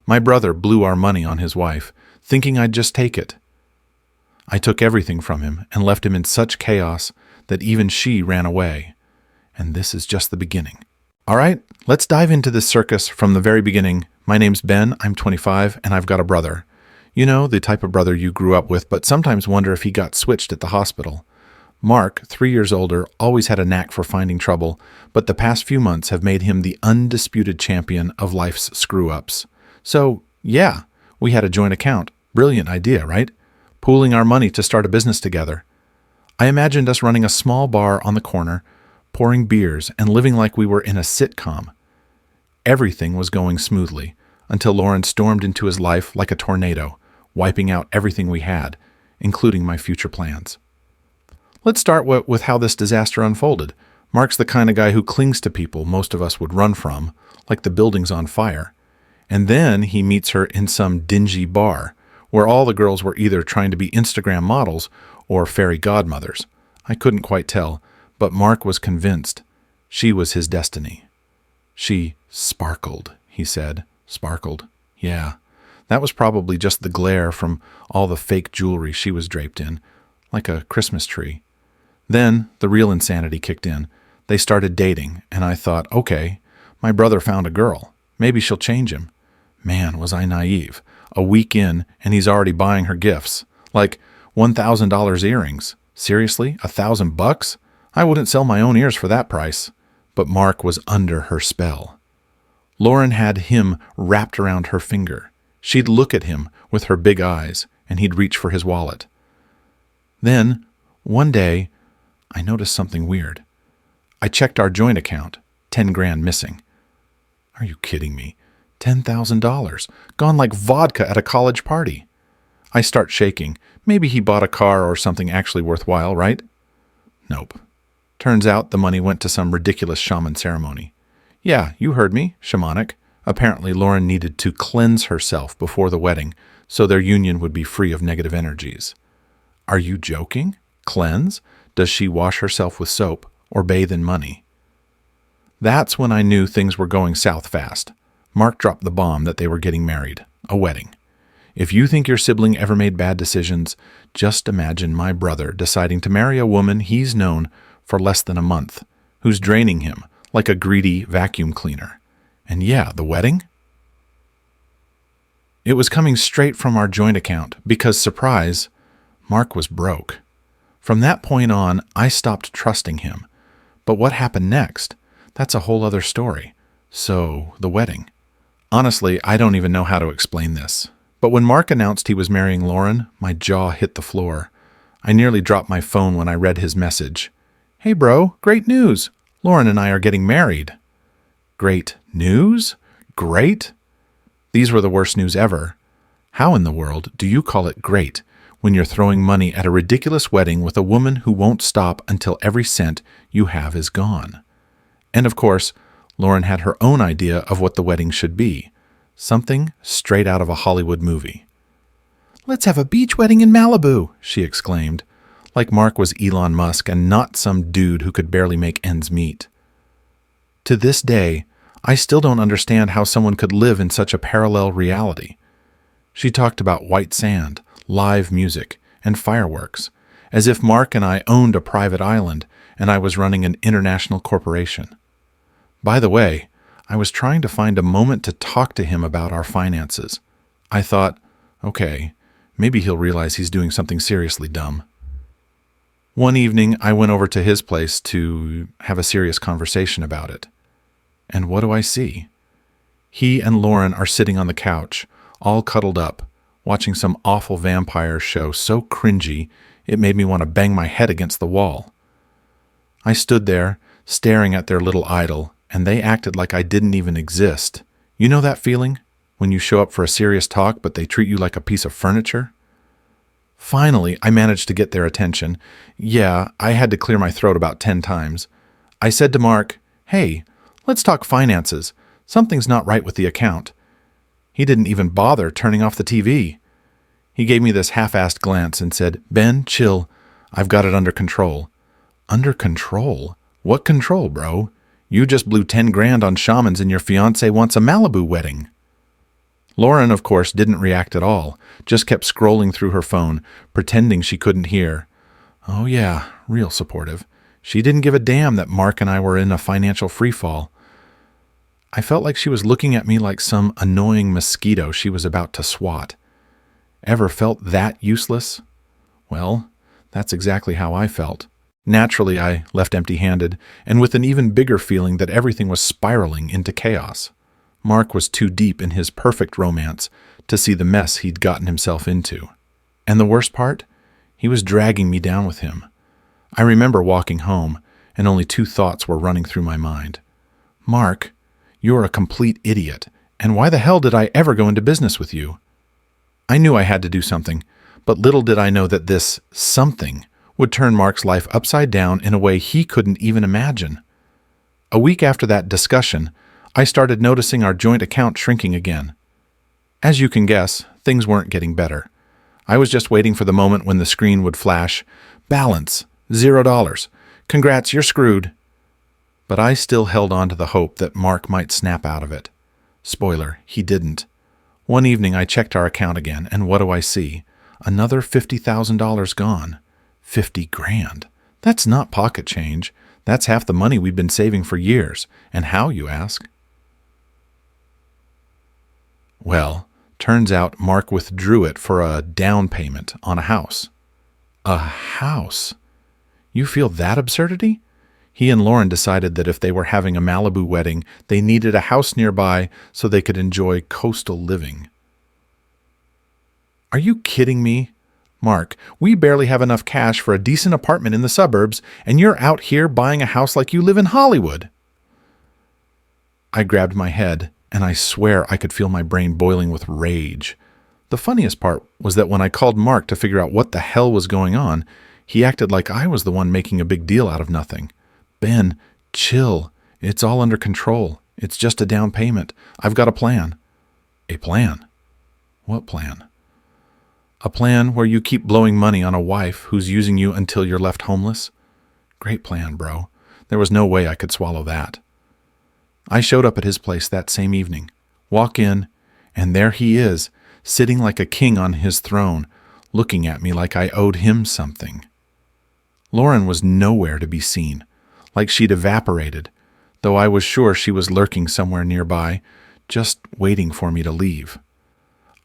My brother blew our money on his wife, thinking I'd just take it. I took everything from him and left him in such chaos that even she ran away. And this is just the beginning. All right, let's dive into this circus from the very beginning. My name's Ben, I'm 25, and I've got a brother. You know, the type of brother you grew up with, but sometimes wonder if he got switched at the hospital. Mark, 3 years older, always had a knack for finding trouble, but the past few months have made him the undisputed champion of life's screw-ups. So, yeah, we had a joint account. Brilliant idea, right? Pooling our money to start a business together. I imagined us running a small bar on the corner, pouring beers, and living like we were in a sitcom. Everything was going smoothly, until Lauren stormed into his life like a tornado, wiping out everything we had, including my future plans. Let's start with how this disaster unfolded. Mark's the kind of guy who clings to people most of us would run from, like the building's on fire. And then he meets her in some dingy bar, where all the girls were either trying to be Instagram models or fairy godmothers. I couldn't quite tell, but Mark was convinced she was his destiny. She sparkled, he said. Sparkled. Yeah. That was probably just the glare from all the fake jewelry she was draped in, like a Christmas tree. Then the real insanity kicked in. They started dating, and I thought, okay, my brother found a girl. Maybe she'll change him. Man, was I naive. A week in, and he's already buying her gifts. Like $1,000 earrings. Seriously? $1,000? I wouldn't sell my own ears for that price. But Mark was under her spell. Lauren had him wrapped around her finger. She'd look at him with her big eyes, and he'd reach for his wallet. Then, one day, I noticed something weird. I checked our joint account, 10 grand missing. Are you kidding me? $10,000, gone like vodka at a college party. I start shaking. Maybe he bought a car or something actually worthwhile, right? Nope. Turns out the money went to some ridiculous shaman ceremony. Yeah, you heard me, shamanic. Apparently Lauren needed to cleanse herself before the wedding, so their union would be free of negative energies. Are you joking? Cleanse? Does she wash herself with soap or bathe in money? That's when I knew things were going south fast. Mark dropped the bomb that they were getting married, a wedding. If you think your sibling ever made bad decisions, just imagine my brother deciding to marry a woman he's known for less than a month, who's draining him like a greedy vacuum cleaner. And yeah, the wedding? It was coming straight from our joint account because, surprise, Mark was broke. From that point on, I stopped trusting him. But what happened next? That's a whole other story. So, the wedding. Honestly, I don't even know how to explain this. But when Mark announced he was marrying Lauren, my jaw hit the floor. I nearly dropped my phone when I read his message. Hey bro, great news! Lauren and I are getting married. Great news? Great? These were the worst news ever. How in the world do you call it great when you're throwing money at a ridiculous wedding with a woman who won't stop until every cent you have is gone? And of course, Lauren had her own idea of what the wedding should be. Something straight out of a Hollywood movie. Let's have a beach wedding in Malibu, she exclaimed, like Mark was Elon Musk and not some dude who could barely make ends meet. To this day, I still don't understand how someone could live in such a parallel reality. She talked about white sand, live music, and fireworks, as if Mark and I owned a private island and I was running an international corporation. By the way, I was trying to find a moment to talk to him about our finances. I thought, okay, maybe he'll realize he's doing something seriously dumb. One evening, I went over to his place to have a serious conversation about it. And what do I see? He and Lauren are sitting on the couch, all cuddled up, watching some awful vampire show so cringy it made me want to bang my head against the wall. I stood there, staring at their little idol, and they acted like I didn't even exist. You know that feeling? When you show up for a serious talk, but they treat you like a piece of furniture? Finally, I managed to get their attention. Yeah, I had to clear my throat about 10 times. I said to Mark, "Hey, let's talk finances. Something's not right with the account." He didn't even bother turning off the TV. He gave me this half-assed glance and said, "Ben, chill. I've got it under control." Under control? What control, bro? You just blew 10 grand on shamans and your fiancé wants a Malibu wedding. Lauren, of course, didn't react at all, just kept scrolling through her phone, pretending she couldn't hear. Oh yeah, real supportive. She didn't give a damn that Mark and I were in a financial freefall. I felt like she was looking at me like some annoying mosquito she was about to swat. Ever felt that useless? Well, that's exactly how I felt. Naturally, I left empty-handed, and with an even bigger feeling that everything was spiraling into chaos. Mark was too deep in his perfect romance to see the mess he'd gotten himself into. And the worst part? He was dragging me down with him. I remember walking home, and only two thoughts were running through my mind. Mark, you're a complete idiot, and why the hell did I ever go into business with you? I knew I had to do something, but little did I know that this something would turn Mark's life upside down in a way he couldn't even imagine. A week after that discussion, I started noticing our joint account shrinking again. As you can guess, things weren't getting better. I was just waiting for the moment when the screen would flash, "Balance, $0. Congrats, you're screwed." But I still held on to the hope that Mark might snap out of it. Spoiler, he didn't. One evening I checked our account again, and what do I see? Another $50,000 gone. 50 grand. That's not pocket change. That's half the money we've been saving for years. And how, you ask? Well, turns out Mark withdrew it for a down payment on a house. A house? You feel that absurdity? He and Lauren decided that if they were having a Malibu wedding, they needed a house nearby so they could enjoy coastal living. Are you kidding me? Mark, we barely have enough cash for a decent apartment in the suburbs, and you're out here buying a house like you live in Hollywood. I grabbed my head, and I swear I could feel my brain boiling with rage. The funniest part was that when I called Mark to figure out what the hell was going on, he acted like I was the one making a big deal out of nothing. Ben, chill. It's all under control. It's just a down payment. I've got a plan. A plan? What plan? A plan where you keep blowing money on a wife who's using you until you're left homeless? Great plan, bro. There was no way I could swallow that. I showed up at his place that same evening. Walk in, and there he is, sitting like a king on his throne, looking at me like I owed him something. Lauren was nowhere to be seen, like she'd evaporated, though I was sure she was lurking somewhere nearby, just waiting for me to leave.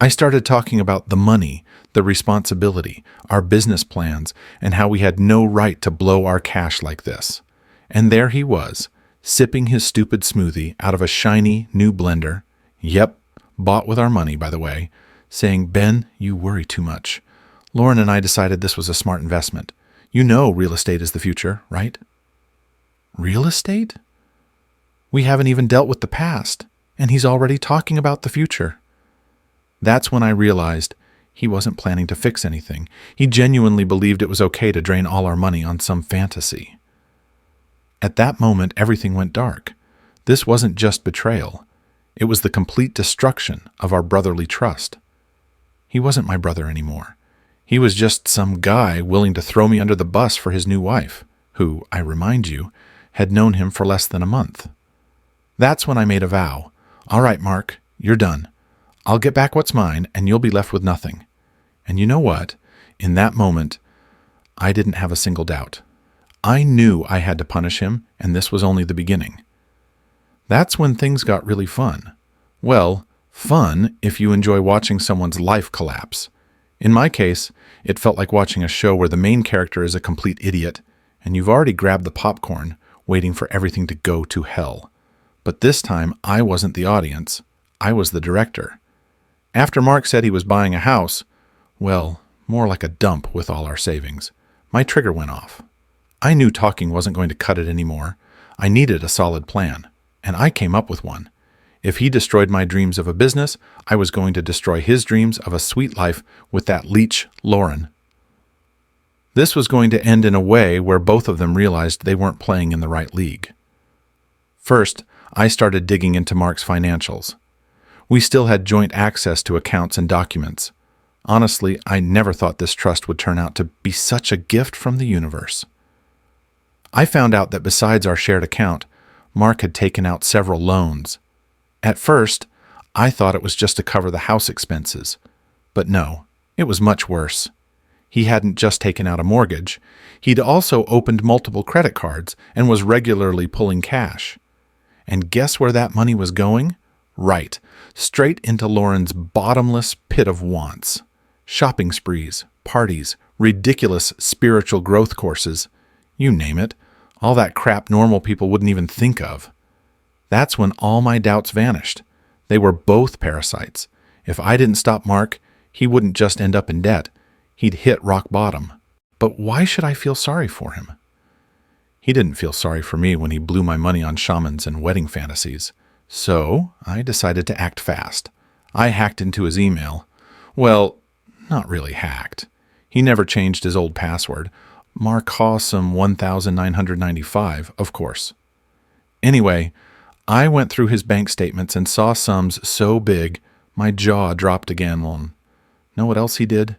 I started talking about the money, the responsibility, our business plans, and how we had no right to blow our cash like this. And there he was, sipping his stupid smoothie out of a shiny new blender. Yep, bought with our money, by the way, saying, "Ben, you worry too much. Lauren and I decided this was a smart investment. You know real estate is the future, right?" Real estate? We haven't even dealt with the past, and he's already talking about the future. That's when I realized he wasn't planning to fix anything. He genuinely believed it was okay to drain all our money on some fantasy. At that moment, everything went dark. This wasn't just betrayal. It was the complete destruction of our brotherly trust. He wasn't my brother anymore. He was just some guy willing to throw me under the bus for his new wife, who, I remind you, had known him for less than a month. That's when I made a vow. All right, Mark, you're done. I'll get back what's mine, and you'll be left with nothing. And you know what? In that moment, I didn't have a single doubt. I knew I had to punish him, and this was only the beginning. That's when things got really fun. Well, fun if you enjoy watching someone's life collapse. In my case, it felt like watching a show where the main character is a complete idiot, and you've already grabbed the popcorn, waiting for everything to go to hell. But this time, I wasn't the audience. I was the director. After Mark said he was buying a house, well, more like a dump with all our savings, my trigger went off. I knew talking wasn't going to cut it anymore. I needed a solid plan, and I came up with one. If he destroyed my dreams of a business, I was going to destroy his dreams of a sweet life with that leech, Lauren. This was going to end in a way where both of them realized they weren't playing in the right league. First, I started digging into Mark's financials. We still had joint access to accounts and documents. Honestly, I never thought this trust would turn out to be such a gift from the universe. I found out that besides our shared account, Mark had taken out several loans. At first, I thought it was just to cover the house expenses. But no, it was much worse. He hadn't just taken out a mortgage. He'd also opened multiple credit cards and was regularly pulling cash. And guess where that money was going? Right, straight into Lauren's bottomless pit of wants. Shopping sprees, parties, ridiculous spiritual growth courses. You name it. All that crap normal people wouldn't even think of. That's when all my doubts vanished. They were both parasites. If I didn't stop Mark, he wouldn't just end up in debt. He'd hit rock bottom. But why should I feel sorry for him? He didn't feel sorry for me when he blew my money on shamans and wedding fantasies. So I decided to act fast. I hacked into his email. Well, not really hacked. He never changed his old password. Mark Hawsome 1995, of course. Anyway, I went through his bank statements and saw sums so big, my jaw dropped again. Well, know what else he did?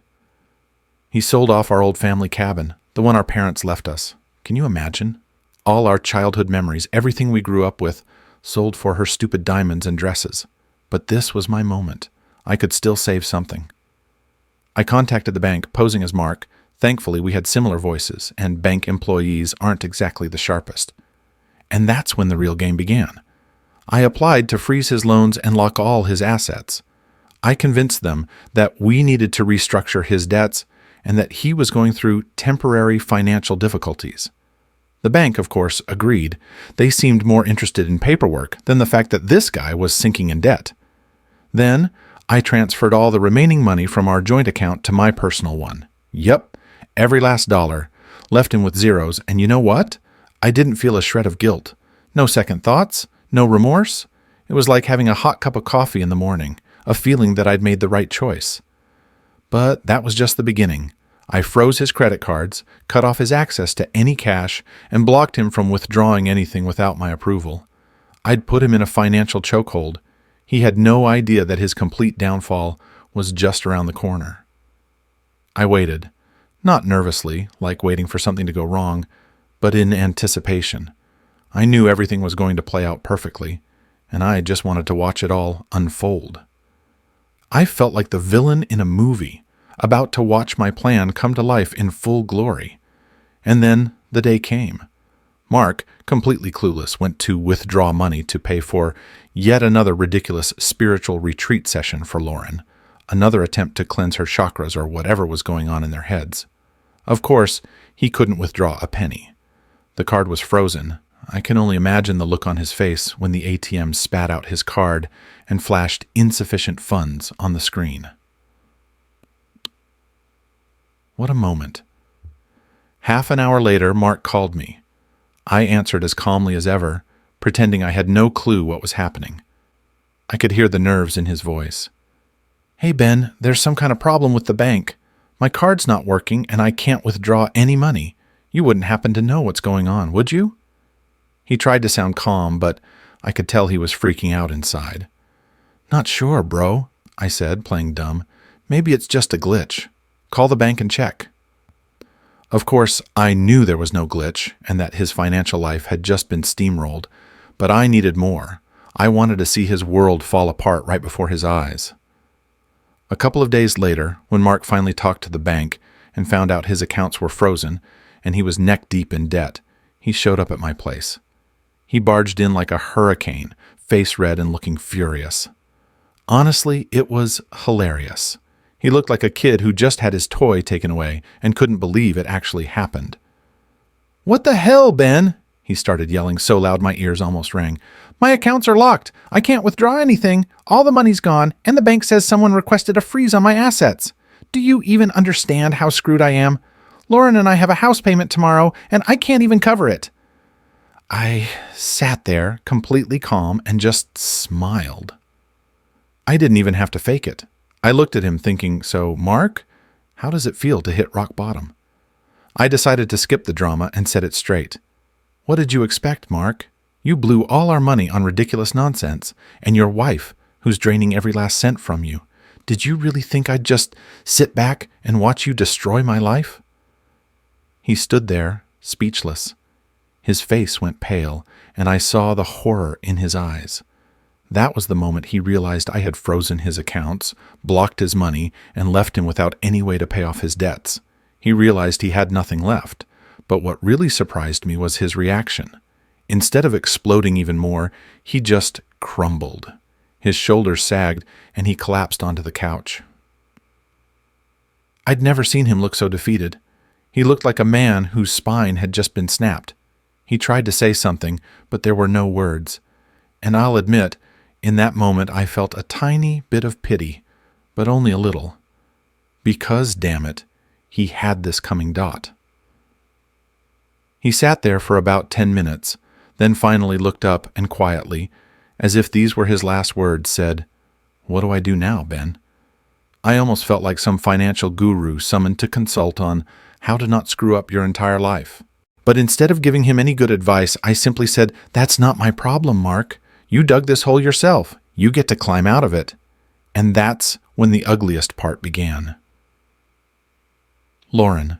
He sold off our old family cabin, the one our parents left us. Can you imagine? All our childhood memories, everything we grew up with, sold for her stupid diamonds and dresses. But this was my moment. I could still save something. I contacted the bank, posing as Mark. Thankfully, we had similar voices, and bank employees aren't exactly the sharpest. And that's when the real game began. I applied to freeze his loans and lock all his assets. I convinced them that we needed to restructure his debts and that he was going through temporary financial difficulties. The bank, of course, agreed. They seemed more interested in paperwork than the fact that this guy was sinking in debt. Then, I transferred all the remaining money from our joint account to my personal one. Yep, every last dollar. Left him with zeros, and you know what? I didn't feel a shred of guilt. No second thoughts, no remorse. It was like having a hot cup of coffee in the morning, a feeling that I'd made the right choice. But that was just the beginning. I froze his credit cards, cut off his access to any cash, and blocked him from withdrawing anything without my approval. I'd put him in a financial chokehold. He had no idea that his complete downfall was just around the corner. I waited, not nervously, like waiting for something to go wrong, but in anticipation. I knew everything was going to play out perfectly, and I just wanted to watch it all unfold. I felt like the villain in a movie, about to watch my plan come to life in full glory. And then the day came. Mark, completely clueless, went to withdraw money to pay for yet another ridiculous spiritual retreat session for Lauren, another attempt to cleanse her chakras or whatever was going on in their heads. Of course, he couldn't withdraw a penny. The card was frozen. I can only imagine the look on his face when the ATM spat out his card and flashed insufficient funds on the screen. What a moment. Half an hour later, Mark called me. I answered as calmly as ever, pretending I had no clue what was happening. I could hear the nerves in his voice. "Hey, Ben, there's some kind of problem with the bank. My card's not working and I can't withdraw any money. You wouldn't happen to know what's going on, would you?" He tried to sound calm, but I could tell he was freaking out inside. "Not sure, bro," I said, playing dumb. "Maybe it's just a glitch. Call the bank and check." Of course, I knew there was no glitch and that his financial life had just been steamrolled, but I needed more. I wanted to see his world fall apart right before his eyes. A couple of days later, when Mark finally talked to the bank and found out his accounts were frozen and he was neck-deep in debt, he showed up at my place. He barged in like a hurricane, face red and looking furious. Honestly, it was hilarious. He looked like a kid who just had his toy taken away and couldn't believe it actually happened. "What the hell, Ben?" he started yelling so loud my ears almost rang. "My accounts are locked. I can't withdraw anything. All the money's gone, and the bank says someone requested a freeze on my assets. Do you even understand how screwed I am? Lauren and I have a house payment tomorrow, and I can't even cover it." I sat there, completely calm, and just smiled. I didn't even have to fake it. I looked at him thinking, so, Mark, how does it feel to hit rock bottom? I decided to skip the drama and set it straight. What did you expect, Mark? You blew all our money on ridiculous nonsense, and your wife, who's draining every last cent from you. Did you really think I'd just sit back and watch you destroy my life? He stood there, speechless. His face went pale, and I saw the horror in his eyes. That was the moment he realized I had frozen his accounts, blocked his money, and left him without any way to pay off his debts. He realized he had nothing left, but what really surprised me was his reaction. Instead of exploding even more, he just crumbled. His shoulders sagged, and he collapsed onto the couch. I'd never seen him look so defeated. He looked like a man whose spine had just been snapped. He tried to say something, but there were no words. And I'll admit, in that moment I felt a tiny bit of pity, but only a little. Because, damn it, he had this coming dot. He sat there for about 10 minutes, then finally looked up and quietly, as if these were his last words, said, "What do I do now, Ben?" I almost felt like some financial guru summoned to consult on how to not screw up your entire life. But instead of giving him any good advice, I simply said, "That's not my problem, Mark. You dug this hole yourself. You get to climb out of it." And that's when the ugliest part began. Lauren.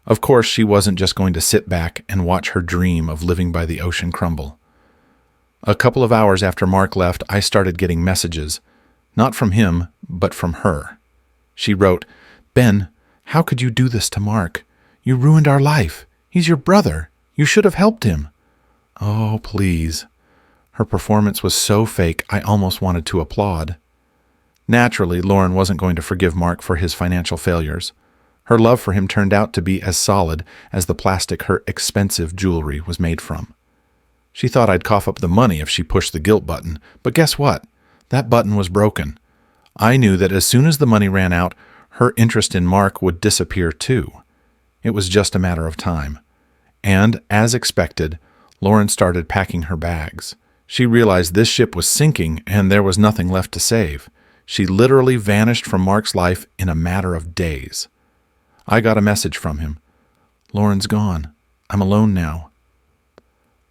Of course, she wasn't just going to sit back and watch her dream of living by the ocean crumble. A couple of hours after Mark left, I started getting messages. Not from him, but from her. She wrote, "Ben, how could you do this to Mark? You ruined our life. He's your brother. You should have helped him." Oh, please. Her performance was so fake, I almost wanted to applaud. Naturally, Lauren wasn't going to forgive Mark for his financial failures. Her love for him turned out to be as solid as the plastic her expensive jewelry was made from. She thought I'd cough up the money if she pushed the guilt button, but guess what? That button was broken. I knew that as soon as the money ran out, her interest in Mark would disappear too. It was just a matter of time. And, as expected, Lauren started packing her bags. She realized this ship was sinking and there was nothing left to save. She literally vanished from Mark's life in a matter of days. I got a message from him. "Lauren's gone. I'm alone now."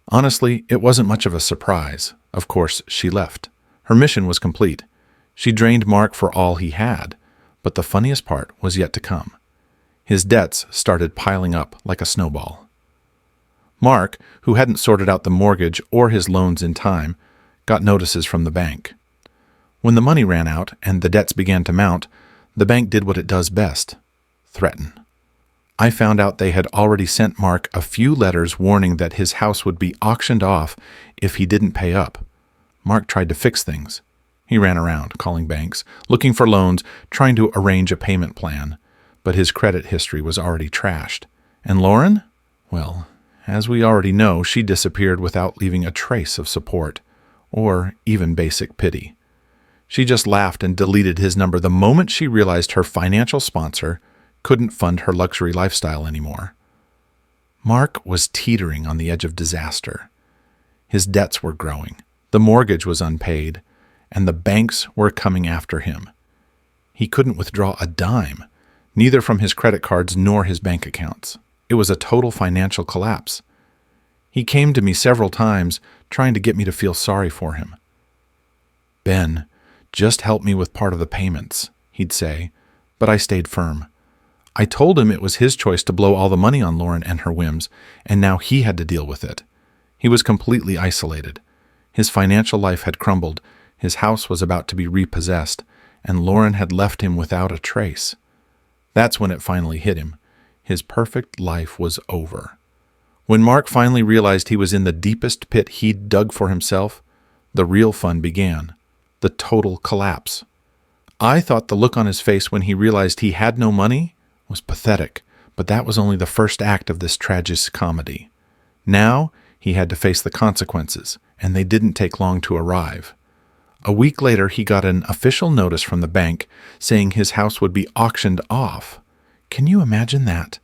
Honestly, it wasn't much of a surprise. Of course, she left. Her mission was complete. She drained Mark for all he had, but the funniest part was yet to come. His debts started piling up like a snowball. Mark, who hadn't sorted out the mortgage or his loans in time, got notices from the bank. When the money ran out and the debts began to mount, the bank did what it does best: threaten. I found out they had already sent Mark a few letters warning that his house would be auctioned off if he didn't pay up. Mark tried to fix things. He ran around, calling banks, looking for loans, trying to arrange a payment plan. But his credit history was already trashed. And Lauren? Well, as we already know, she disappeared without leaving a trace of support, or even basic pity. She just laughed and deleted his number the moment she realized her financial sponsor couldn't fund her luxury lifestyle anymore. Mark was teetering on the edge of disaster. His debts were growing. The mortgage was unpaid, and the banks were coming after him. He couldn't withdraw a dime, neither from his credit cards nor his bank accounts. It was a total financial collapse. He came to me several times, trying to get me to feel sorry for him. "Ben, just help me with part of the payments," he'd say, but I stayed firm. I told him it was his choice to blow all the money on Lauren and her whims, and now he had to deal with it. He was completely isolated. His financial life had crumbled, his house was about to be repossessed, and Lauren had left him without a trace. That's when it finally hit him. His perfect life was over. When Mark finally realized he was in the deepest pit he'd dug for himself, the real fun began. The total collapse. I thought the look on his face when he realized he had no money was pathetic, but that was only the first act of this tragic comedy. Now he had to face the consequences, and they didn't take long to arrive. A week later, he got an official notice from the bank saying his house would be auctioned off. Can you imagine that?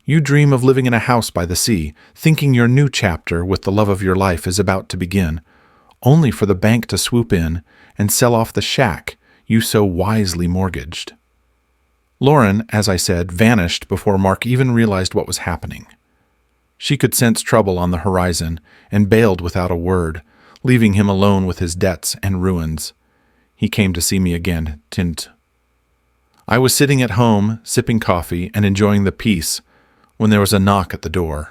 You dream of living in a house by the sea, thinking your new chapter with the love of your life is about to begin, only for the bank to swoop in and sell off the shack you so wisely mortgaged. Lauren, as I said, vanished before Mark even realized what was happening. She could sense trouble on the horizon and bailed without a word, leaving him alone with his debts and ruins. He came to see me again, Tint. I was sitting at home, sipping coffee and enjoying the peace, when there was a knock at the door.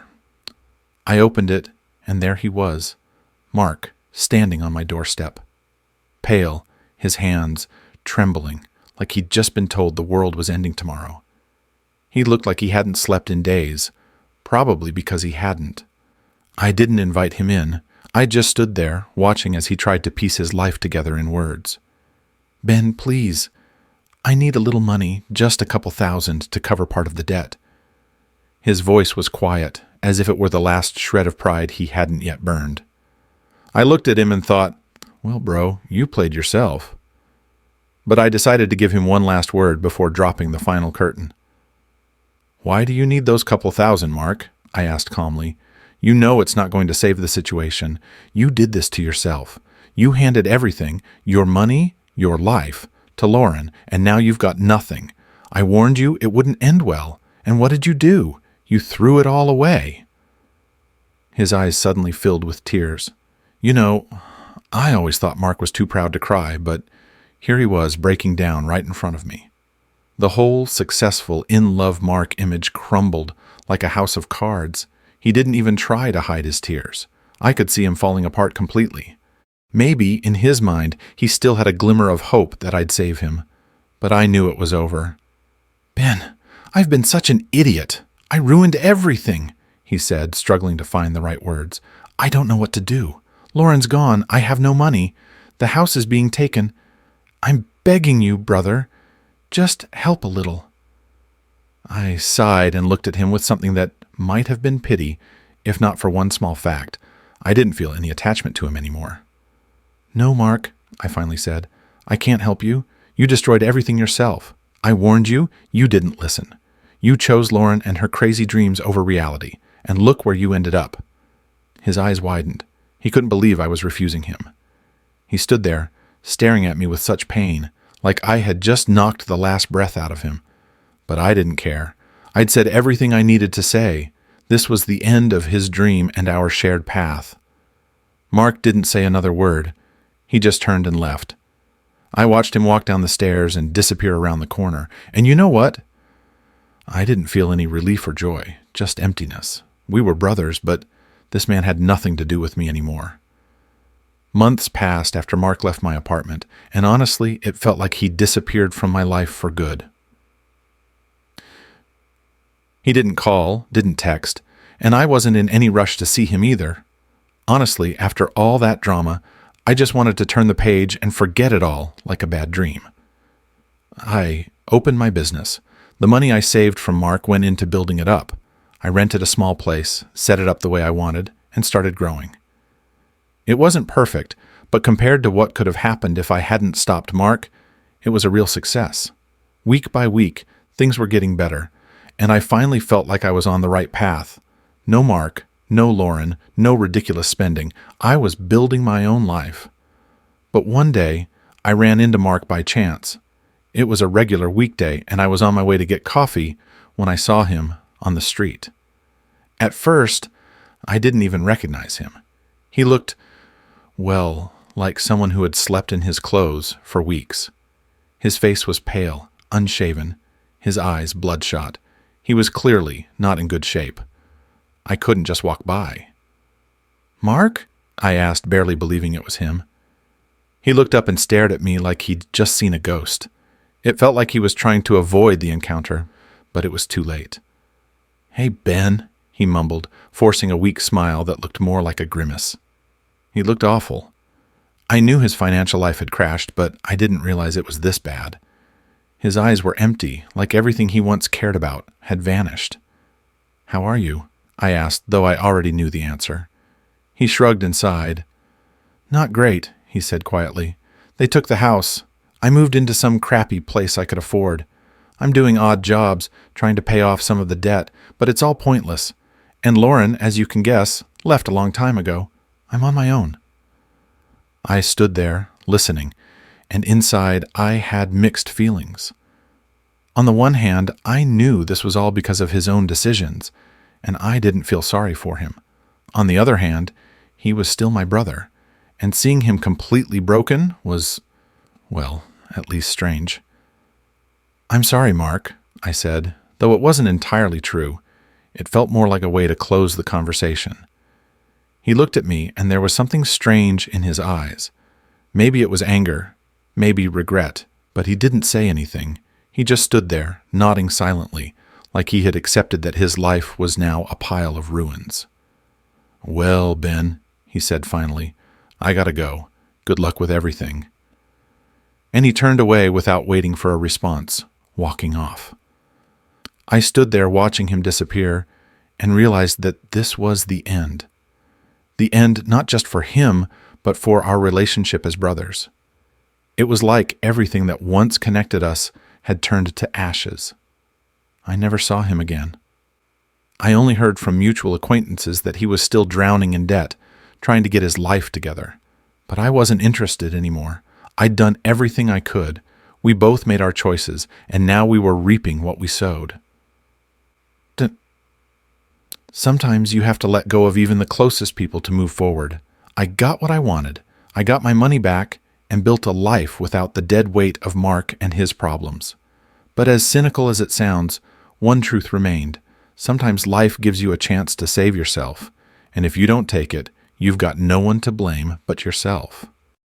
I opened it, and there he was, Mark, standing on my doorstep. Pale, his hands trembling, like he'd just been told the world was ending tomorrow. He looked like he hadn't slept in days, probably because he hadn't. I didn't invite him in. I just stood there, watching as he tried to piece his life together in words. "Ben, please. I need a little money, just a couple thousand, to cover part of the debt." His voice was quiet, as if it were the last shred of pride he hadn't yet burned. I looked at him and thought, well, bro, you played yourself. But I decided to give him one last word before dropping the final curtain. "Why do you need those couple thousand, Mark?" I asked calmly. "You know it's not going to save the situation. You did this to yourself. You handed everything, your money, your life, to Lauren, and now you've got nothing. I warned you it wouldn't end well. And what did you do? You threw it all away." His eyes suddenly filled with tears. You know, I always thought Mark was too proud to cry, but here he was breaking down right in front of me. The whole successful, in-love Mark image crumbled like a house of cards. He didn't even try to hide his tears. I could see him falling apart completely. Maybe, in his mind, he still had a glimmer of hope that I'd save him. But I knew it was over. "Ben, I've been such an idiot. I ruined everything," he said, struggling to find the right words. "I don't know what to do. Lauren's gone. I have no money. The house is being taken. I'm begging you, brother. Just help a little." I sighed and looked at him with something that might have been pity, if not for one small fact. I didn't feel any attachment to him anymore. "No, Mark," I finally said. "I can't help you. You destroyed everything yourself. I warned you. You didn't listen. You chose Lauren and her crazy dreams over reality, and look where you ended up." His eyes widened. He couldn't believe I was refusing him. He stood there, staring at me with such pain, like I had just knocked the last breath out of him. But I didn't care. I'd said everything I needed to say. This was the end of his dream and our shared path. Mark didn't say another word. He just turned and left. I watched him walk down the stairs and disappear around the corner. And you know what? I didn't feel any relief or joy, just emptiness. We were brothers, but this man had nothing to do with me anymore. Months passed after Mark left my apartment, and honestly, it felt like he disappeared from my life for good. He didn't call, didn't text, and I wasn't in any rush to see him either. Honestly, after all that drama, I just wanted to turn the page and forget it all like a bad dream. I opened my business. The money I saved from Mark went into building it up. I rented a small place, set it up the way I wanted, and started growing. It wasn't perfect, but compared to what could have happened if I hadn't stopped Mark, it was a real success. Week by week, things were getting better, and I finally felt like I was on the right path. No Mark, no Lauren, no ridiculous spending. I was building my own life. But one day, I ran into Mark by chance. It was a regular weekday, and I was on my way to get coffee when I saw him on the street. At first, I didn't even recognize him. He looked, well, like someone who had slept in his clothes for weeks. His face was pale, unshaven, his eyes bloodshot. He was clearly not in good shape. I couldn't just walk by. "Mark?" I asked, barely believing it was him. He looked up and stared at me like he'd just seen a ghost. It felt like he was trying to avoid the encounter, but it was too late. "Hey, Ben," he mumbled, forcing a weak smile that looked more like a grimace. He looked awful. I knew his financial life had crashed, but I didn't realize it was this bad. His eyes were empty, like everything he once cared about had vanished. "How are you?" I asked, though I already knew the answer. He shrugged and sighed. "Not great," he said quietly. "They took the house. I moved into some crappy place I could afford. I'm doing odd jobs, trying to pay off some of the debt, but it's all pointless. And Lauren, as you can guess, left a long time ago. I'm on my own." I stood there, listening, and inside I had mixed feelings. On the one hand, I knew this was all because of his own decisions, and I didn't feel sorry for him. On the other hand, he was still my brother, and seeing him completely broken was, well, at least strange. "I'm sorry, Mark," I said, though it wasn't entirely true. It felt more like a way to close the conversation. He looked at me, and there was something strange in his eyes. Maybe it was anger, maybe regret, but he didn't say anything. He just stood there, nodding silently, like he had accepted that his life was now a pile of ruins. "Well, Ben," he said finally, "I gotta go. Good luck with everything." And he turned away without waiting for a response, walking off. I stood there watching him disappear and realized that this was the end. The end not just for him, but for our relationship as brothers. It was like everything that once connected us had turned to ashes. I never saw him again. I only heard from mutual acquaintances that he was still drowning in debt, trying to get his life together. But I wasn't interested anymore. I'd done everything I could. We both made our choices, and now we were reaping what we sowed. Sometimes you have to let go of even the closest people to move forward. I got what I wanted. I got my money back and built a life without the dead weight of Mark and his problems. But as cynical as it sounds, one truth remained. Sometimes life gives you a chance to save yourself, and if you don't take it, you've got no one to blame but yourself.